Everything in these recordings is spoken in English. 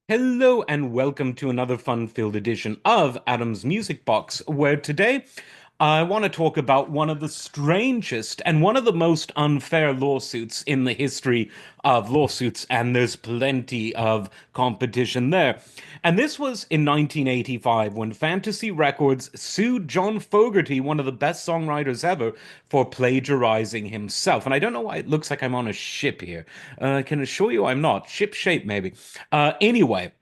Hello and welcome to another fun-filled edition of Adam's Music Box, where today I want to talk about one of the strangest and one of the most unfair lawsuits in the history of lawsuits, and there's plenty of competition there. And this was in 1985 when Fantasy Records sued John Fogerty, one of the best songwriters ever, for plagiarizing himself. And I don't know why it looks like I'm on a ship here. I can assure you I'm not. Ship shape, maybe. Anyway.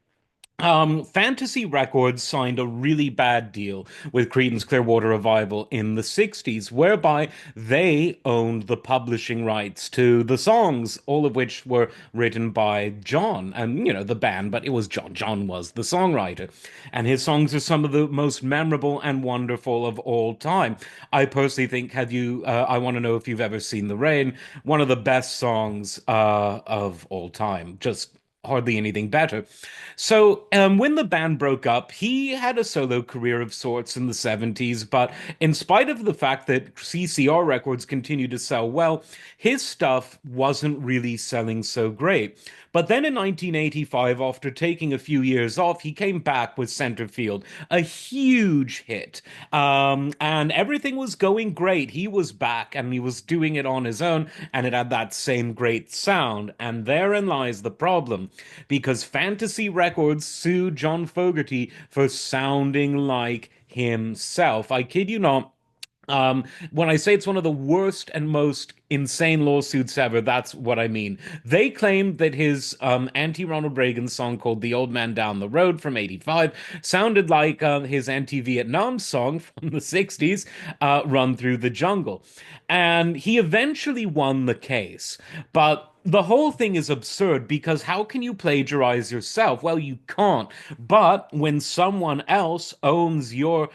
Fantasy Records signed a really bad deal with Creedence Clearwater Revival in the 60s, whereby they owned the publishing rights to the songs, all of which were written by John and, the band, but it was John. John was the songwriter. And his songs are some of the most memorable and wonderful of all time. I personally think, I want to know if you've ever seen The Rain, one of the best songs of all time. Just hardly anything better. So, when the band broke up, he had a solo career of sorts in the 70s, but in spite of the fact that CCR records continued to sell well, his stuff wasn't really selling so great. But then in 1985, after taking a few years off, he came back with Centerfield, a huge hit. And everything was going great. He was back and he was doing it on his own, and it had that same great sound. And therein lies the problem, because Fantasy Records sued John Fogerty for sounding like himself. I kid you not. When I say it's one of the worst and most insane lawsuits ever, that's what I mean. They claimed that his anti-Ronald Reagan song called "The Old Man Down the Road" from '85 sounded like his anti-Vietnam song from the '60s, "Run Through the Jungle," and he eventually won the case. But the whole thing is absurd because how can you plagiarize yourself? Well, you can't. But when someone else owns your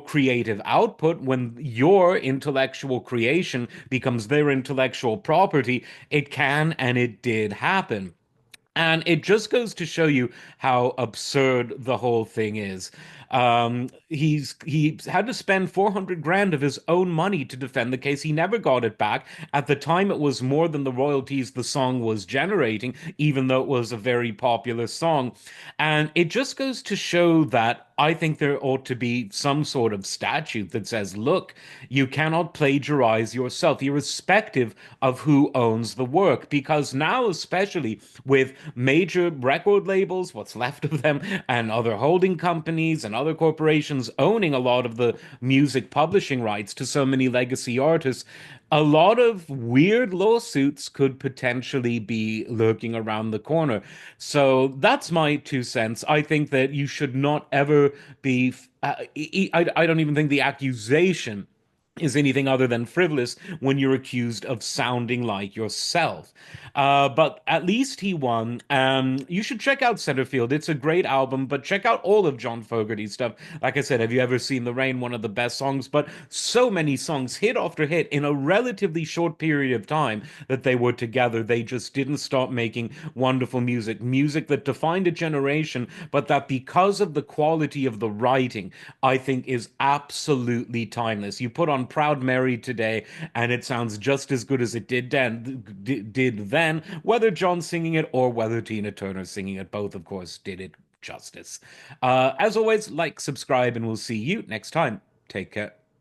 creative output, when your intellectual creation becomes their intellectual property, it can and it did happen. And it just goes to show you how absurd the whole thing is. He had to spend 400 grand of his own money to defend the case. He never got it back. At the time, it was more than the royalties the song was generating, even though it was a very popular song. And it just goes to show that I think there ought to be some sort of statute that says, look, you cannot plagiarize yourself, irrespective of who owns the work. Because now, especially with major record labels, what's left of them, and other holding companies and other corporations owning a lot of the music publishing rights to so many legacy artists, a lot of weird lawsuits could potentially be lurking around the corner. So that's my 2 cents. I think that you should not ever be. I don't even think the accusation is anything other than frivolous when you're accused of sounding like yourself. But at least he won. You should check out Centerfield. It's a great album, but check out all of John Fogerty's stuff. Like I said, have you ever seen The Rain? One of the best songs, but so many songs, hit after hit, in a relatively short period of time that they were together. They just didn't stop making wonderful music, music that defined a generation, but that because of the quality of the writing, I think is absolutely timeless. You put on Proud Mary today, and it sounds just as good as it did then, whether John singing it or whether Tina Turner singing it. Both, of course, did it justice. As always, like, subscribe, and we'll see you next time. Take care.